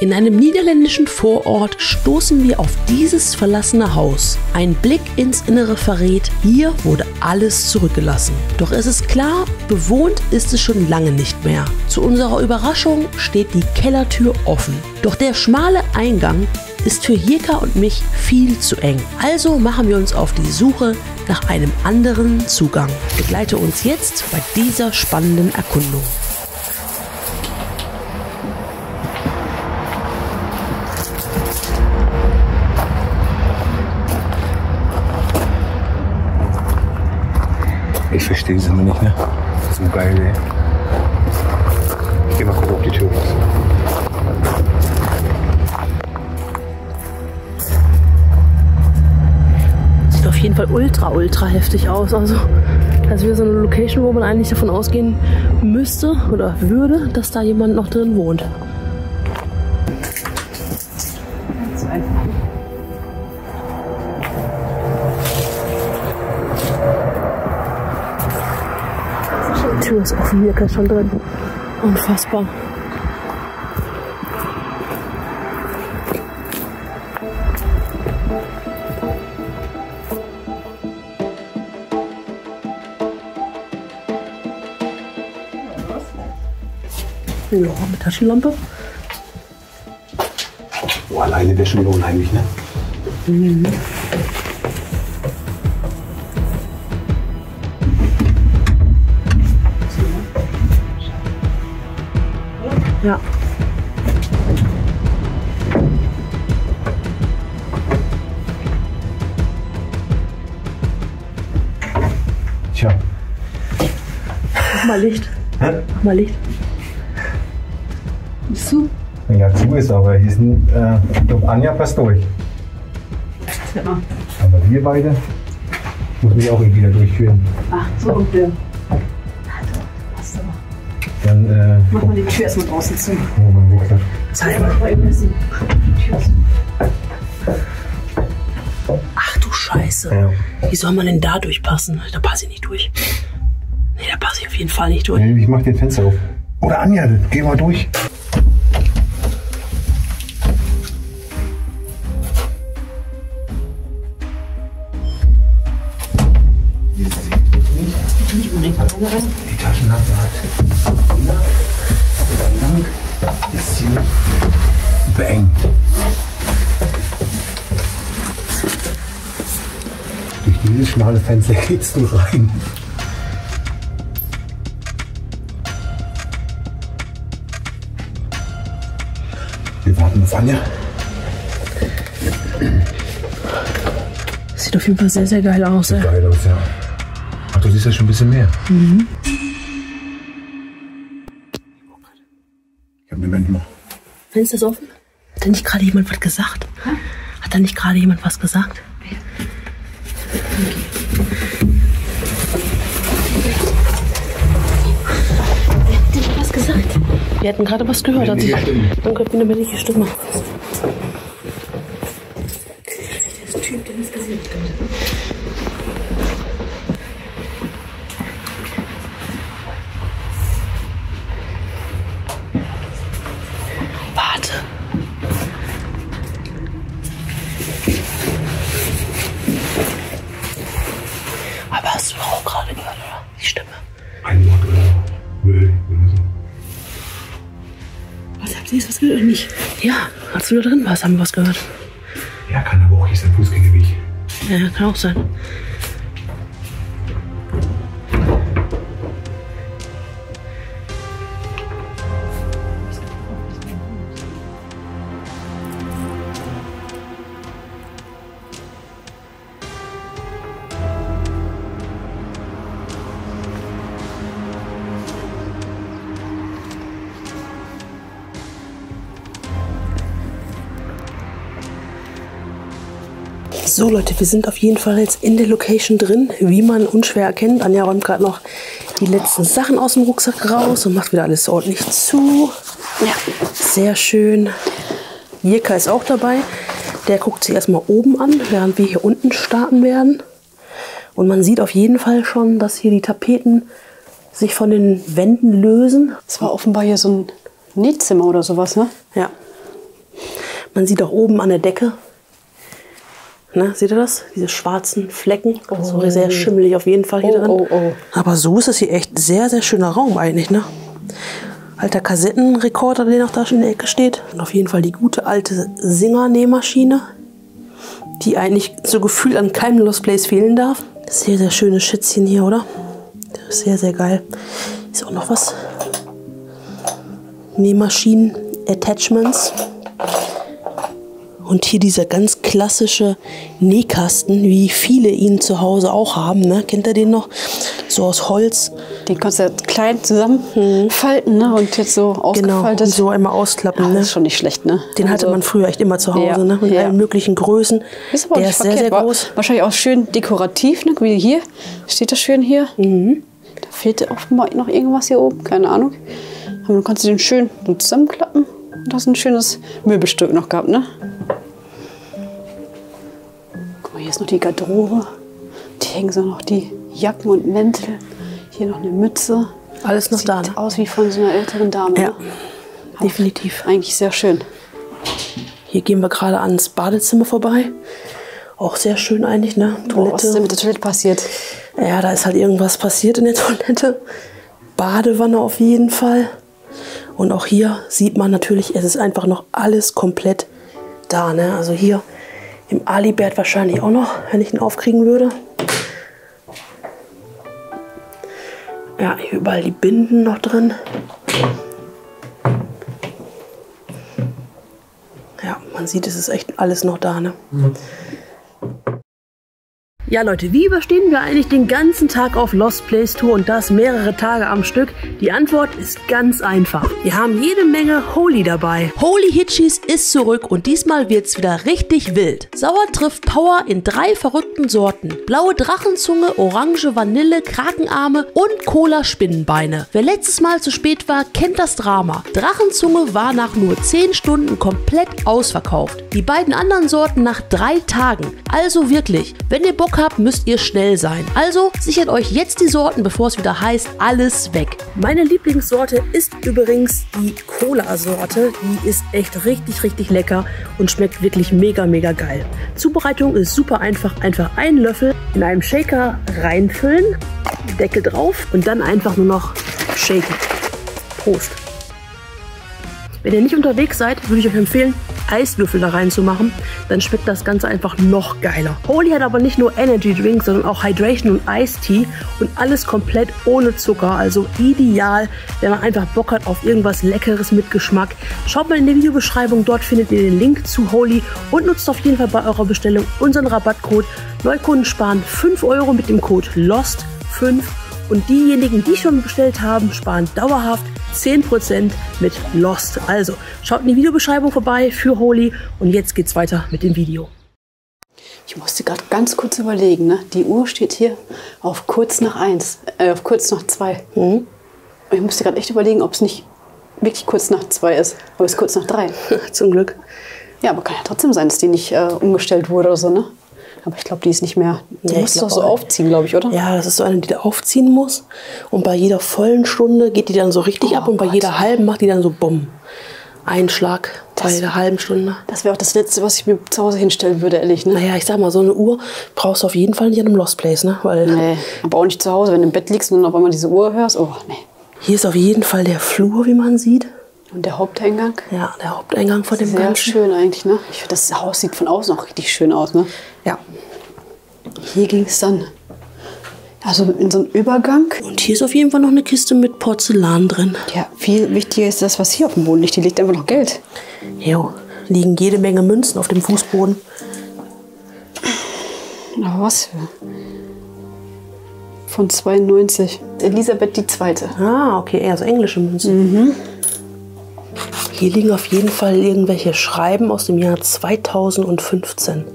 In einem niederländischen Vorort stoßen wir auf dieses verlassene Haus. Ein Blick ins Innere verrät, hier wurde alles zurückgelassen. Doch es ist klar, bewohnt ist es schon lange nicht mehr. Zu unserer Überraschung steht die Kellertür offen. Doch der schmale Eingang ist für Jirka und mich viel zu eng. Also machen wir uns auf die Suche nach einem anderen Zugang. Begleite uns jetzt bei dieser spannenden Erkundung. Ich verstehe es immer nicht, ne? Das ist so geil, ey. Ich geh mal gucken, ob die Tür ist. Sieht auf jeden Fall ultra heftig aus. Also wieder so eine Location, wo man eigentlich davon ausgehen müsste oder würde, dass da jemand noch drin wohnt. Die Tür ist offen, hier ist schon drin. Unfassbar. Ja, mit Taschenlampe. Oh, alleine wäre schon unheimlich, ne? Mhm. Ja. Tja. Mach mal Licht. Hä? Mach mal Licht. Bist du? Ja, zu ist, aber hier sind, ich glaube, Anja passt durch. Ja. Aber wir beide muss mich auch irgendwie da durchführen. Ach, so und der. Passt aber. Dann, Mach mal die Tür erstmal draußen zu. Oh, mein Rucksack. Zeig mal müssen. Die Tür zu. Ach du Scheiße. Ja. Wie soll man denn da durchpassen? Da passe ich nicht durch. Nee, da passe ich auf jeden Fall nicht durch. Nee, ich mach den Fenster auf. Oder Anja, geh mal durch. Die Taschenlampe hat lang ist sie beengt. Durch dieses schmale Fenster geht's du rein. Wir warten auf Anja. Sieht auf jeden Fall sehr geil aus. Sieht geil aus, ja. Ach, du siehst ja schon ein bisschen mehr. Mhm. Ja, Moment mal. Fenster ist offen? Hat da nicht gerade jemand was gesagt? Hä? Hat da nicht gerade jemand was gesagt? Ja. Wer hat denn was gesagt? Wir hatten gerade was gehört. Dann kommt eine männliche Stimme. Der Typ, der ist gesehen. Warte. Aber hast du auch gerade gehört, oder? Die Stimme. Ein Wort oder Müll oder so. Was habt ihr jetzt was gehört oder nicht? Ja, als du da drin warst, haben wir was gehört. Ja, kann aber auch nicht sein Fußgängerweg. Ja, kann auch sein. So Leute, wir sind auf jeden Fall jetzt in der Location drin, wie man unschwer erkennt. Anja räumt gerade noch die letzten Sachen aus dem Rucksack raus und macht wieder alles ordentlich zu. Ja, sehr schön. Jirka ist auch dabei. Der guckt sich erstmal oben an, während wir hier unten starten werden. Und man sieht auf jeden Fall schon, dass hier die Tapeten sich von den Wänden lösen. Es war offenbar hier so ein Nähzimmer oder sowas, ne? Ja. Man sieht auch oben an der Decke, ne, seht ihr das? Diese schwarzen Flecken. So sehr schimmelig auf jeden Fall hier drin. Aber so ist es hier echt sehr, sehr schöner Raum eigentlich, ne? Alter Kassettenrekorder, der noch da schon in der Ecke steht. Und auf jeden Fall die gute alte Singer-Nähmaschine, die eigentlich so gefühlt an keinem Lost Place fehlen darf. Sehr, sehr schönes Schätzchen hier, oder? Das ist sehr, sehr geil. Ist auch noch was. Nähmaschinen, Attachments. Und hier dieser ganz klassische Nähkasten, wie viele ihn zu Hause auch haben. Ne? Kennt ihr den noch? So aus Holz. Den kannst du klein zusammenfalten, ne? Und jetzt so ausgefaltet. Genau, und so einmal ausklappen. Ja, ne? das ist schon nicht schlecht, ne? Den hatte man früher echt immer zu Hause, ja, ne? Mit allen möglichen Größen. Ist aber der nicht ist sehr, sehr groß. Wahrscheinlich auch schön dekorativ, ne? Wie hier. Steht das schön hier. Da fehlt offenbar noch irgendwas hier oben, keine Ahnung. Aber dann kannst du den schön so zusammenklappen. Und hast ein schönes Möbelstück noch gehabt, ne? Guck mal, hier ist noch die Garderobe. Die hängen so noch die Jacken und Mäntel. Hier noch eine Mütze. Alles noch Sieht da, ne? aus wie von so einer älteren Dame. Ja, ne? definitiv. Eigentlich sehr schön. Hier gehen wir gerade ans Badezimmer vorbei. Auch sehr schön eigentlich, ne? Toilette. Boah, was ist denn mit der Toilette passiert? Ja, da ist halt irgendwas passiert in der Toilette. Badewanne auf jeden Fall. Und auch hier sieht man natürlich, es ist einfach noch alles komplett da, ne? Also hier im Alibert wahrscheinlich auch noch, wenn ich ihn aufkriegen würde. Ja, hier überall die Binden noch drin. Ja, man sieht, es ist echt alles noch da, ne? Ja Leute, wie überstehen wir eigentlich den ganzen Tag auf Lost Place Tour und das mehrere Tage am Stück? Die Antwort ist ganz einfach. Wir haben jede Menge Holy dabei. Holy Hitchies ist zurück und diesmal wird's wieder richtig wild. Sauer trifft Power in 3 verrückten Sorten. Blaue Drachenzunge, orange Vanille, Krakenarme und Cola Spinnenbeine. Wer letztes Mal zu spät war, kennt das Drama. Drachenzunge war nach nur 10 Stunden komplett ausverkauft. Die beiden anderen Sorten nach 3 Tagen. Also wirklich, wenn ihr Bock habt, müsst ihr schnell sein. Also sichert euch jetzt die Sorten, bevor es wieder heißt, alles weg. Meine Lieblingssorte ist übrigens die Cola-Sorte. Die ist echt richtig, richtig lecker und schmeckt wirklich mega, mega geil. Zubereitung ist super einfach. Einfach einen Löffel in einem Shaker reinfüllen, Deckel drauf und dann einfach nur noch shaken. Prost! Wenn ihr nicht unterwegs seid, würde ich euch empfehlen, Eiswürfel da reinzumachen. Dann schmeckt das Ganze einfach noch geiler. Holy hat aber nicht nur Energy Drink, sondern auch Hydration und Iced Tea und alles komplett ohne Zucker. Also ideal, wenn man einfach Bock hat auf irgendwas Leckeres mit Geschmack. Schaut mal in die Videobeschreibung, dort findet ihr den Link zu Holy und nutzt auf jeden Fall bei eurer Bestellung unseren Rabattcode. Neukunden sparen 5 € mit dem Code LOST5 und diejenigen, die schon bestellt haben, sparen dauerhaft 10% mit Lost. Also schaut in die Videobeschreibung vorbei für Holy und jetzt geht's weiter mit dem Video. Ich musste gerade ganz kurz überlegen, ne? Die Uhr steht hier auf kurz nach 2. Und ich musste gerade echt überlegen, ob es nicht wirklich kurz nach 2 ist, aber es ist kurz nach 3. Zum Glück. Ja, aber kann ja trotzdem sein, dass die nicht umgestellt wurde oder so, ne? Aber ich glaube, die ist nicht mehr. Die musst du doch so aufziehen, glaube ich, oder? Ja, das ist so eine, die da aufziehen muss. Und bei jeder vollen Stunde geht die dann so richtig ab und bei jeder halben macht die dann so bumm. Ein Schlag bei jeder halben Stunde. Das wäre auch das Letzte, was ich mir zu Hause hinstellen würde, ehrlich, ne? Naja, ich sag mal, so eine Uhr brauchst du auf jeden Fall nicht an einem Lost Place, ne? Weil nee, aber auch nicht zu Hause, wenn du im Bett liegst und dann auf einmal diese Uhr hörst. Oh, nee. Hier ist auf jeden Fall der Flur, wie man sieht. Und der Haupteingang? Ja, der Haupteingang von dem Ganzen. Sehr schön eigentlich, ne? Ich finde, das Haus sieht von außen auch richtig schön aus, ne? Ja. Hier ging es dann also in so einen Übergang. Und hier ist auf jeden Fall noch eine Kiste mit Porzellan drin. Ja, viel wichtiger ist das, was hier auf dem Boden liegt. Hier liegt einfach noch Geld. Jo, liegen jede Menge Münzen auf dem Fußboden. Aber was für? Von 92. Elisabeth II. Ah, okay, eher so englische Münzen. Hier liegen auf jeden Fall irgendwelche Schreiben aus dem Jahr 2015.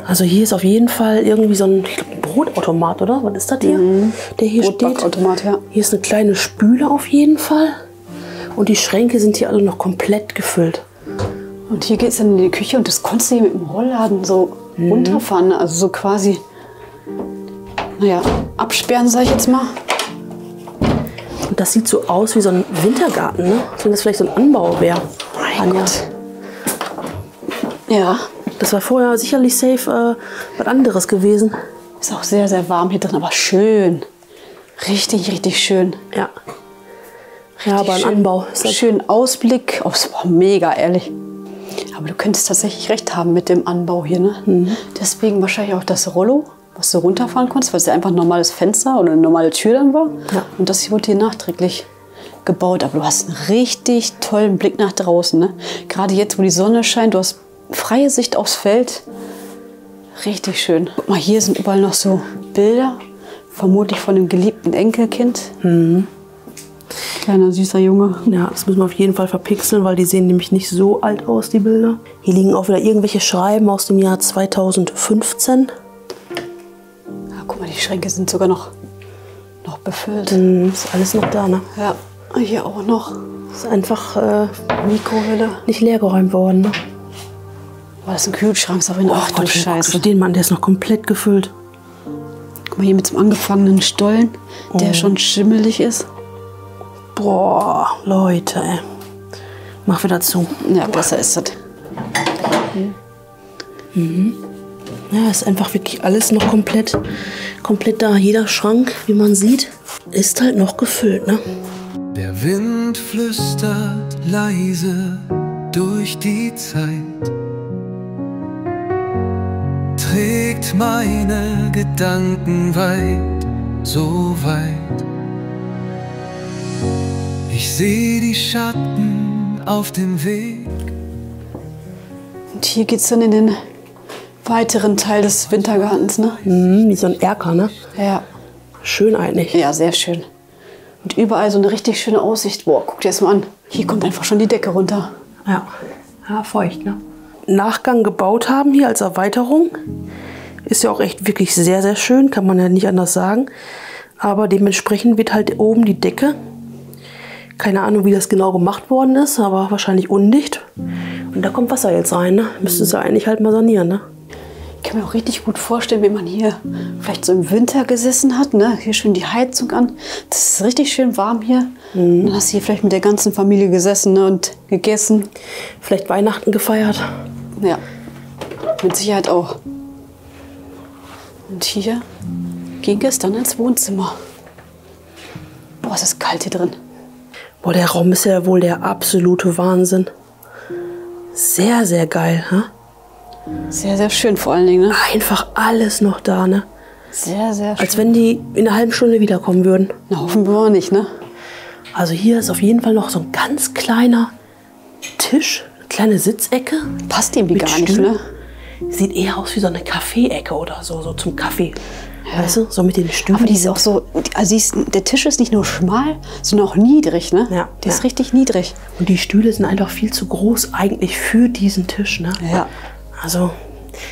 Also hier ist auf jeden Fall irgendwie so ein Brotautomat, oder? Was ist das hier? Der hier steht. Brotbackautomat, ja. Hier ist eine kleine Spüle auf jeden Fall. Und die Schränke sind hier alle noch komplett gefüllt. Und hier geht es dann in die Küche und das konntest du hier mit dem Rollladen so runterfahren. Also so quasi, naja, absperren, sag ich jetzt mal. Und das sieht so aus wie so ein Wintergarten, ne? Als wenn das vielleicht so ein Anbau wäre. Mein Gott. Ja. Das war vorher sicherlich safe was anderes gewesen. Ist auch sehr, sehr warm hier drin, aber schön. Richtig, richtig schön. Ja. Ja, aber ein Schön, Anbau. Ist das schönen Ausblick. Oh, das war mega, ehrlich. Aber du könntest tatsächlich recht haben mit dem Anbau hier, ne? Deswegen wahrscheinlich auch das Rollo, was du runterfahren konntest, weil es ja einfach ein normales Fenster oder eine normale Tür dann war. Ja. Und das hier wurde hier nachträglich gebaut. Aber du hast einen richtig tollen Blick nach draußen, ne? Gerade jetzt, wo die Sonne scheint, du hast freie Sicht aufs Feld. Richtig schön. Guck mal, hier sind überall noch so Bilder. Vermutlich von dem geliebten Enkelkind. Kleiner süßer Junge. Ja, das müssen wir auf jeden Fall verpixeln, weil die sehen nämlich nicht so alt aus, die Bilder. Hier liegen auch wieder irgendwelche Schreiben aus dem Jahr 2015. Ja, guck mal, die Schränke sind sogar noch befüllt. Ist alles noch da, ne? Ja, hier auch noch. Ist einfach Mikrowelle. nicht leer geräumt worden, ne? War das ein Kühlschrank? Ach du Scheiße. Den Mann, der ist noch komplett gefüllt. Guck mal, hier mit so einem angefangenen Stollen, der schon schimmelig ist. Boah, Leute, ey. Mach wieder zu. Ja, besser ist das. Ja, ist einfach wirklich alles noch komplett da. Jeder Schrank, wie man sieht, ist halt noch gefüllt, ne? Der Wind flüstert leise durch die Zeit, trägt meine Gedanken weit, so weit. Ich sehe die Schatten auf dem Weg. Und hier geht es dann in den weiteren Teil des Wintergartens, ne? Wie so ein Erker, ne? Ja. Schön eigentlich. Ja, sehr schön. Und überall so eine richtig schöne Aussicht. Boah, guck dir das mal an. Hier kommt einfach schon die Decke runter. Ja, ja, feucht, ne? Nachgang gebaut haben hier als Erweiterung. Ist ja auch echt wirklich sehr, sehr schön, kann man ja nicht anders sagen. Aber dementsprechend wird halt oben die Decke, keine Ahnung, wie das genau gemacht worden ist, aber wahrscheinlich undicht. Und da kommt Wasser jetzt rein, ne? Müsste es ja eigentlich halt mal sanieren, ne? Ich kann mir auch richtig gut vorstellen, wie man hier vielleicht so im Winter gesessen hat, ne? Hier schön die Heizung an. Das ist richtig schön warm hier. Dann hast du hier vielleicht mit der ganzen Familie gesessen, ne? Und gegessen. Vielleicht Weihnachten gefeiert. Ja, mit Sicherheit auch. Und hier ging es dann ins Wohnzimmer. Boah, es ist kalt hier drin. Boah, der Raum ist ja wohl der absolute Wahnsinn. Sehr, sehr geil, ne? Sehr, sehr schön vor allen Dingen, ne? Einfach alles noch da, ne? Sehr, sehr schön. Als wenn die in einer halben Stunde wiederkommen würden. Na, hoffen wir mal nicht, ne? Also hier ist auf jeden Fall noch so ein ganz kleiner Tisch, eine kleine Sitzecke. Passt irgendwie mit gar nicht, Stühlen. ne? Sieht eher aus wie so eine Kaffee-Ecke oder so, so zum Kaffee. Weißt du, so mit den Stühlen. Aber die ist auch so, also der Tisch ist nicht nur schmal, sondern auch niedrig, ne? Ja, Der ist ja. richtig niedrig. Und die Stühle sind einfach viel zu groß eigentlich für diesen Tisch, ne? Ja. Also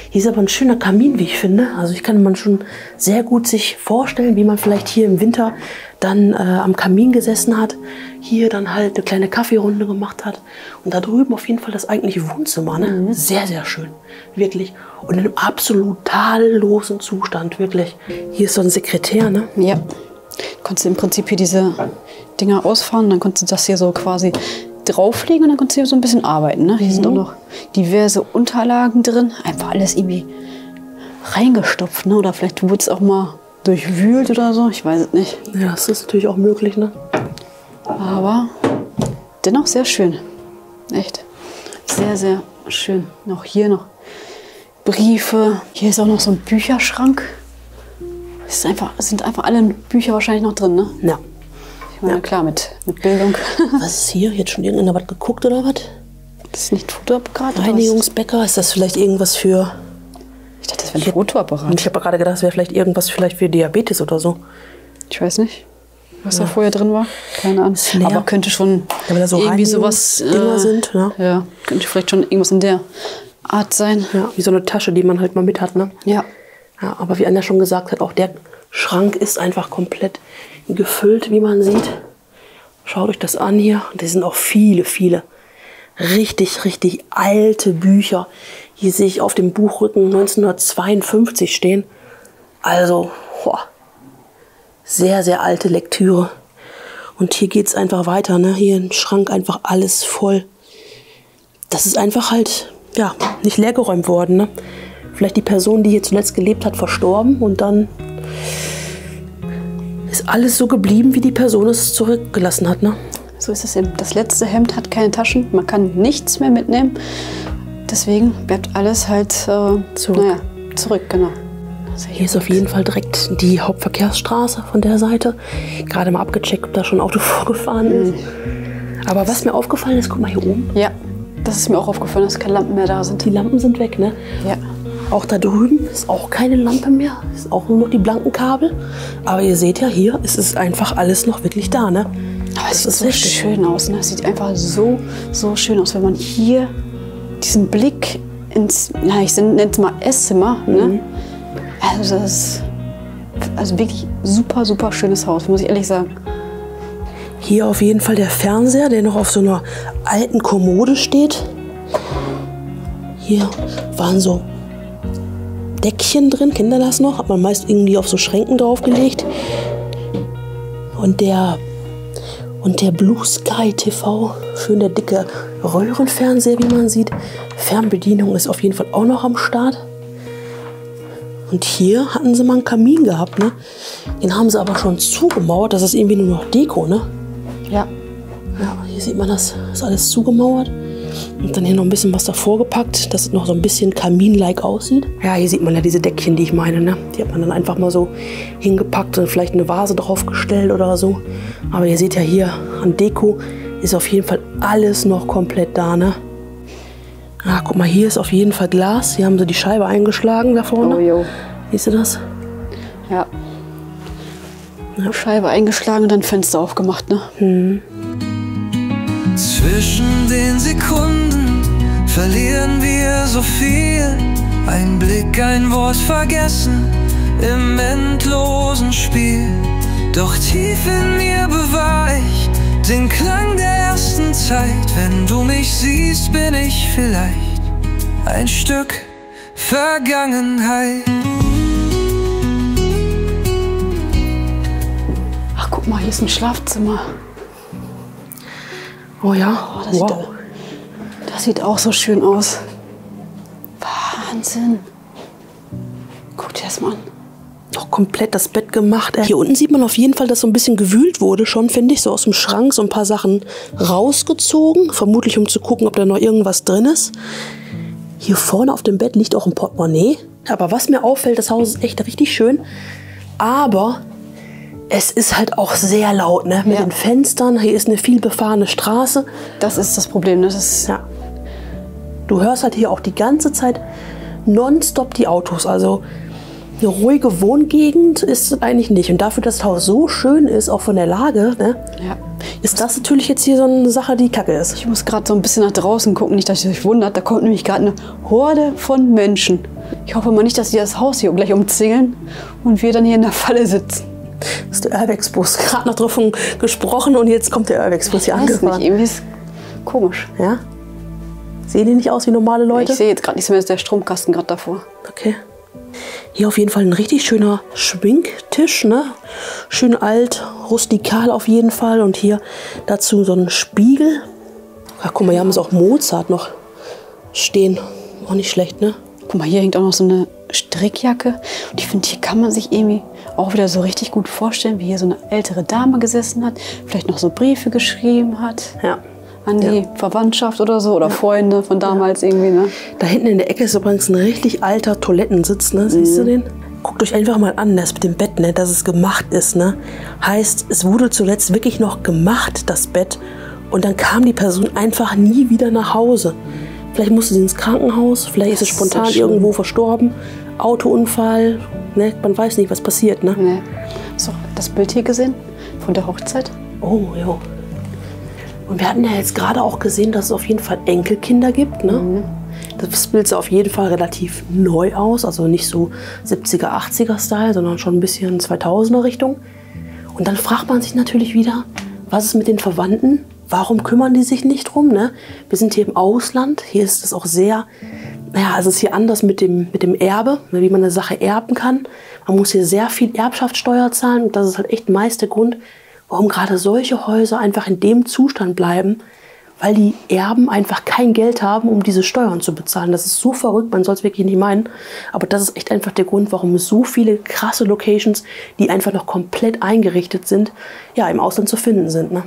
hier ist aber ein schöner Kamin, wie ich finde. Also ich kann man schon sehr gut sich vorstellen, wie man vielleicht hier im Winter dann am Kamin gesessen hat, hier dann halt eine kleine Kaffeerunde gemacht hat. Und da drüben auf jeden Fall das eigentliche Wohnzimmer, ne? Sehr, sehr schön, wirklich. Und in einem absolut tadellosen Zustand, wirklich. Hier ist so ein Sekretär, ne? Ja. Konntest du im Prinzip hier diese Dinger ausfahren, dann konntest du das hier so quasi drauflegen und dann konntest du hier so ein bisschen arbeiten, ne? Hier sind auch noch diverse Unterlagen drin. Einfach alles irgendwie reingestopft, ne? Oder vielleicht wurde es auch mal durchwühlt oder so, ich weiß es nicht. Ja, das ist natürlich auch möglich, ne? Aber dennoch sehr schön. Echt. Sehr, sehr schön. Noch hier noch Briefe. Hier ist auch noch so ein Bücherschrank. Es sind einfach alle Bücher wahrscheinlich noch drin, ne? Ja. Ich meine, klar, mit Bildung. Was ist hier? Jetzt schon irgendeiner was geguckt oder was? Das ist nicht Fotoapparat. Reinigungsbäcker? Ist das vielleicht irgendwas für... Ich dachte, das wäre ein Fotoapparat. Und ich habe gerade gedacht, das wäre vielleicht irgendwas vielleicht für Diabetes oder so. Ich weiß nicht, was da vorher drin war. Keine Ahnung. leer. Aber könnte schon Ja, weil da so irgendwie sowas Dinger sind, ja. Ja, könnte vielleicht schon irgendwas in der Art sein. Ja, wie so eine Tasche, die man halt mal mit hat, ne? Ja. Ja, aber wie Anja schon gesagt hat, auch der Schrank ist einfach komplett gefüllt, wie man sieht. Schaut euch das an hier. Und das sind auch viele, viele richtig, richtig alte Bücher. Hier sehe ich auf dem Buchrücken 1952 stehen. Also, boah, sehr, sehr alte Lektüre. Und hier geht es einfach weiter, ne? Hier im Schrank einfach alles voll. Das ist einfach halt ja, nicht leergeräumt worden. Ne? Vielleicht die Person, die hier zuletzt gelebt hat, verstorben und dann ist alles so geblieben, wie die Person es zurückgelassen hat. Ne? So ist es eben. Das letzte Hemd hat keine Taschen, man kann nichts mehr mitnehmen. Deswegen bleibt alles halt zurück, genau. Hier ist auf jeden Fall direkt die Hauptverkehrsstraße von der Seite. Gerade mal abgecheckt, ob da schon ein Auto vorgefahren ist. Aber was mir aufgefallen ist, guck mal hier oben. Ja, das ist mir auch aufgefallen, dass keine Lampen mehr da sind. Die Lampen sind weg, ne? Ja. Auch da drüben ist auch keine Lampe mehr. Ist auch nur noch die blanken Kabel. Aber ihr seht ja hier, es ist einfach alles noch wirklich da, ne? Aber es sieht so schön aus, ne? Es sieht einfach so schön aus, wenn man hier diesen Blick ins, ich nenne es mal Esszimmer, ne? Also das ist wirklich super, super schönes Haus, muss ich ehrlich sagen. Hier auf jeden Fall der Fernseher, der noch auf so einer alten Kommode steht. Hier waren so Deckchen drin, kennt ihr das noch? Hat man meist irgendwie auf so Schränken draufgelegt. Und der Blue Sky TV, schön der dicke Röhrenfernseher, wie man sieht. Fernbedienung ist auf jeden Fall auch noch am Start. Und hier hatten sie mal einen Kamin gehabt, ne? Den haben sie aber schon zugemauert. Das ist irgendwie nur noch Deko, ne? Ja. Ja, hier sieht man das. Ist alles zugemauert. Und dann hier noch ein bisschen was davor gepackt, dass es noch so ein bisschen Kamin-like aussieht. Ja, hier sieht man ja diese Deckchen, die ich meine, ne? Die hat man dann einfach mal so hingepackt und vielleicht eine Vase draufgestellt oder so. Aber ihr seht ja hier, an Deko ist auf jeden Fall alles noch komplett da, ne? Ah, guck mal, hier ist auf jeden Fall Glas. Hier haben sie die Scheibe eingeschlagen da vorne. Oh, jo. Siehst du das? Ja. Scheibe eingeschlagen und dann Fenster aufgemacht, ne? Zwischen den Sekunden verlieren wir so viel. Ein Blick, ein Wort vergessen im endlosen Spiel. Doch tief in mir bewahr ich den Klang der ersten Zeit. Wenn du mich siehst, bin ich vielleicht ein Stück Vergangenheit. Ach, guck mal, hier ist ein Schlafzimmer. Oh ja, Oh, das sieht auch so schön aus. Wahnsinn. Guck dir das mal an. Noch komplett das Bett gemacht. Hier unten sieht man auf jeden Fall, dass so ein bisschen gewühlt wurde schon, finde ich. So aus dem Schrank so ein paar Sachen rausgezogen. Vermutlich, um zu gucken, ob da noch irgendwas drin ist. Hier vorne auf dem Bett liegt auch ein Portemonnaie. Aber was mir auffällt, das Haus ist echt richtig schön. Aber es ist halt auch sehr laut, ne? Mit den Fenstern. Hier ist eine viel befahrene Straße. Das ist das Problem. Das ist Ja. Du hörst halt hier auch die ganze Zeit nonstop die Autos. Also eine ruhige Wohngegend ist es eigentlich nicht. Und dafür, dass das Haus so schön ist, auch von der Lage, ne, ist das natürlich jetzt hier so eine Sache, die kacke ist. Ich muss gerade so ein bisschen nach draußen gucken, nicht, dass ihr euch wundert. Da kommt nämlich gerade eine Horde von Menschen. Ich hoffe mal nicht, dass die das Haus hier gleich umzingeln und wir dann hier in der Falle sitzen. Das ist der Urbex-Bus. Gerade noch davon gesprochen und jetzt kommt der Urbex-Bus hier angefahren. Nicht, irgendwie ist komisch. Ja? Sehen die nicht aus wie normale Leute? Ich sehe jetzt gerade nicht mehr, ist der Stromkasten gerade davor. Okay. Hier auf jeden Fall ein richtig schöner Schminktisch, ne? Schön alt, rustikal auf jeden Fall. Und hier dazu so ein Spiegel. Ach, guck mal, hier haben sie auch Mozart noch stehen. Auch nicht schlecht, ne? Guck mal, hier hängt auch noch so eine Strickjacke. Und ich finde, hier kann man sich irgendwie auch wieder so richtig gut vorstellen, wie hier so eine ältere Dame gesessen hat. Vielleicht noch so Briefe geschrieben hat. Ja. An die Verwandtschaft oder so. Oder Freunde von damals irgendwie, ne? Da hinten in der Ecke ist übrigens ein richtig alter Toilettensitz, ne? Siehst du den? Guckt euch einfach mal an, das mit dem Bett, ne? Dass es gemacht ist, ne? Heißt, es wurde zuletzt wirklich noch gemacht, das Bett. Und dann kam die Person einfach nie wieder nach Hause. Vielleicht musste sie ins Krankenhaus, vielleicht ist sie spontan irgendwo verstorben. Autounfall, ne? Man weiß nicht, was passiert, ne? Nee. Hast du das Bild hier gesehen? Von der Hochzeit? Oh, ja. Und wir hatten ja jetzt gerade auch gesehen, dass es auf jeden Fall Enkelkinder gibt, ne? Das Bild sah auf jeden Fall relativ neu aus, also nicht so 70er, 80er Style, sondern schon ein bisschen 2000er Richtung. Und dann fragt man sich natürlich wieder, was ist mit den Verwandten? Warum kümmern die sich nicht drum, ne? Wir sind hier im Ausland, hier ist es auch sehr, naja, es ist hier anders mit dem Erbe, wie man eine Sache erben kann. Man muss hier sehr viel Erbschaftssteuer zahlen und das ist halt echt meist der Grund, warum gerade solche Häuser einfach in dem Zustand bleiben, weil die Erben einfach kein Geld haben, um diese Steuern zu bezahlen. Das ist so verrückt, man soll es wirklich nicht meinen. Aber das ist echt einfach der Grund, warum es so viele krasse Locations, die einfach noch komplett eingerichtet sind, ja, im Ausland zu finden sind. Ne?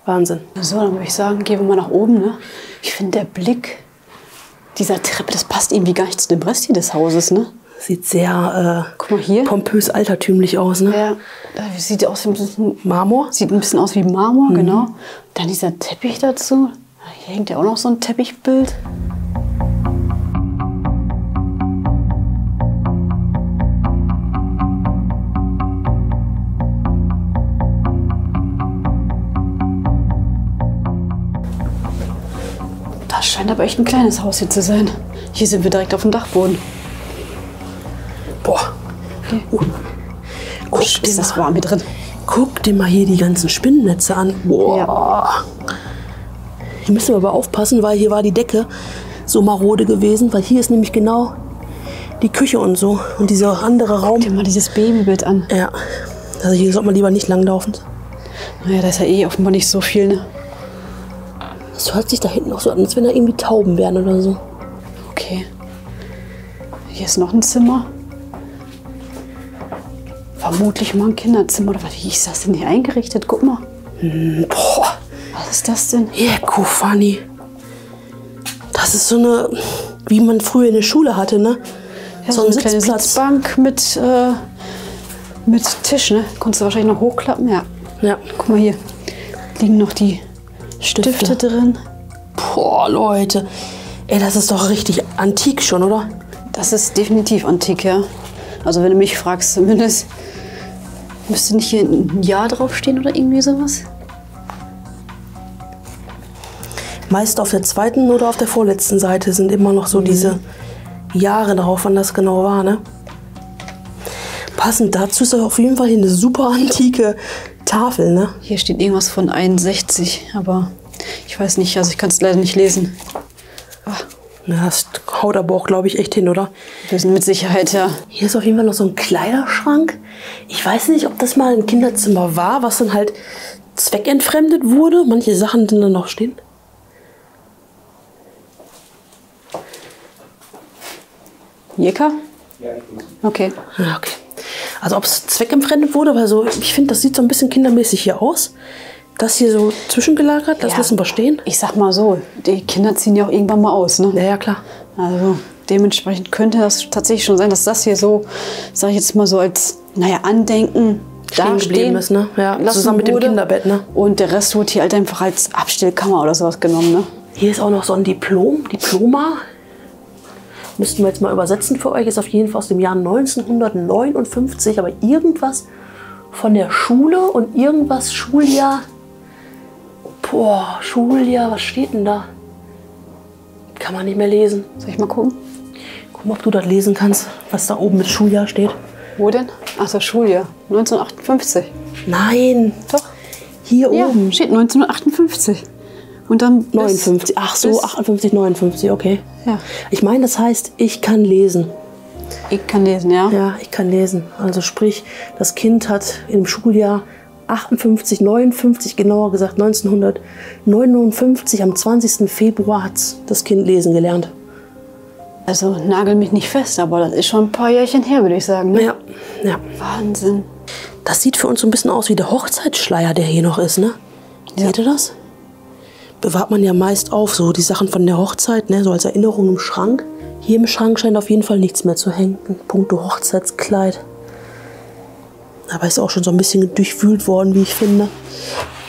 Wahnsinn. So, dann würde ich sagen, gehen wir mal nach oben. Ne? Ich finde, der Blick dieser Treppe, das passt irgendwie gar nicht zu dem Rest hier des Hauses. Ne? Sieht sehr Guck mal hier. pompös altertümlich aus. Ne? Ja, sieht aus wie ein bisschen Marmor. Sieht ein bisschen aus wie Marmor, genau. Dann dieser Teppich dazu. Hier hängt ja auch noch so ein Teppichbild. Das scheint aber echt ein kleines Haus hier zu sein. Hier sind wir direkt auf dem Dachboden. Boah. Oh, ist das warm hier drin. Guck dir mal hier die ganzen Spinnennetze an. Boah. Ja. Hier müssen wir aber aufpassen, weil hier war die Decke so marode gewesen. Weil hier ist nämlich genau die Küche und so. Und dieser andere Raum. Guck dir mal dieses Babybild an. Ja. Also hier sollte man lieber nicht langlaufen. Naja, da ist ja eh offenbar nicht so viel, ne? Das hört sich da hinten auch so an, als wenn da irgendwie Tauben wären oder so. Okay. Hier ist noch ein Zimmer. Vermutlich mal ein Kinderzimmer. Oder wie ist das denn hier eingerichtet? Guck mal. Boah. Was ist das denn? Funny. Das ist so eine, wie man früher in der Schule hatte, ne? Ja, so eine kleine Sitzbank mit Tisch, ne? Konntest du wahrscheinlich noch hochklappen? Ja. Ja. Guck mal hier. Liegen noch die Stifte drin. Boah, Leute. Ey, das ist doch richtig antik schon, oder? Das ist definitiv antik, ja. Also wenn du mich fragst, zumindest müsste nicht hier ein Jahr draufstehen oder irgendwie sowas? Meist auf der zweiten oder auf der vorletzten Seite sind immer noch so diese Jahre drauf, wann das genau war, ne? Passend dazu ist auf jeden Fall hier eine super antike Tafel, ne? Hier steht irgendwas von 61, aber ich weiß nicht, also ich kann es leider nicht lesen. Ja, das haut aber auch, glaube ich, echt hin, oder? Wir sind mit Sicherheit, ja. Hier ist auf jeden Fall noch so ein Kleiderschrank. Ich weiß nicht, ob das mal ein Kinderzimmer war, was dann halt zweckentfremdet wurde. Manche Sachen, die dann noch stehen. Jeka? Ja, ich muss. Okay. Ja, okay. Also ob es zweckentfremdet wurde, weil so, ich finde, das sieht so ein bisschen kindermäßig hier aus. Das hier so zwischengelagert, das lassen wir stehen. Ich sag mal so, die Kinder ziehen ja auch irgendwann mal aus, ne? Ja, ja, klar. Also dementsprechend könnte das tatsächlich schon sein, dass das hier so, sag ich jetzt mal so als, naja, Andenken Stehen geblieben ist, ne? Ja, zusammen mit dem Kinderbett, ne? Und der Rest wurde hier halt einfach als Abstellkammer oder sowas genommen, ne? Hier ist auch noch so ein Diploma. Müssten wir jetzt mal übersetzen für euch. Ist auf jeden Fall aus dem Jahr 1959, aber irgendwas von der Schule und irgendwas Schuljahr. Boah, Schuljahr, was steht denn da? Kann man nicht mehr lesen. Soll ich mal gucken? Guck mal, ob du das lesen kannst, was da oben mit Schuljahr steht. Wo denn? Ach, das Schuljahr. 1958. Nein. Doch. Hier Ja, oben. steht 1958. Und dann 59. Ach so, 58, 59, okay. Ja. Ich meine, das heißt, ich kann lesen. Ich kann lesen, ja. Ja, ich kann lesen. Also sprich, das Kind hat im Schuljahr 58, 59, genauer gesagt 1959, am 20. Februar hat das Kind lesen gelernt. Also nagel mich nicht fest, aber das ist schon ein paar Jährchen her, würde ich sagen. Ne? Ja, ja. Wahnsinn. Das sieht für uns so ein bisschen aus wie der Hochzeitsschleier, der hier noch ist, ne? Ja. Seht ihr das? Bewahrt man ja meist auf, so die Sachen von der Hochzeit, ne? So als Erinnerung im Schrank. Hier im Schrank scheint auf jeden Fall nichts mehr zu hängen. Punkto Hochzeitskleid. Aber ist auch schon so ein bisschen durchwühlt worden, wie ich finde.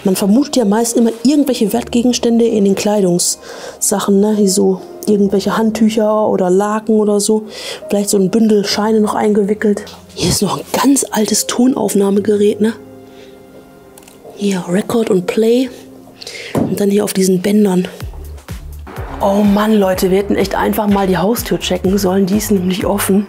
Man vermutet ja meist immer irgendwelche Wertgegenstände in den Kleidungssachen, ne? Wie so irgendwelche Handtücher oder Laken oder so. Vielleicht so ein Bündel Scheine noch eingewickelt. Hier ist noch ein ganz altes Tonaufnahmegerät, ne? Hier Record und Play. Und dann hier auf diesen Bändern. Oh Mann, Leute, wir hätten echt einfach mal die Haustür checken sollen. Die ist nämlich offen.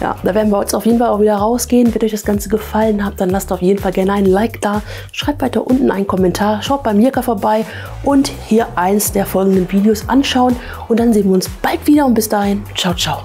Ja, da werden wir jetzt auf jeden Fall auch wieder rausgehen. Wenn euch das Ganze gefallen hat, dann lasst auf jeden Fall gerne ein Like da. Schreibt weiter unten einen Kommentar. Schaut bei Mirka vorbei und hier eins der folgenden Videos anschauen. Und dann sehen wir uns bald wieder und bis dahin, ciao, ciao.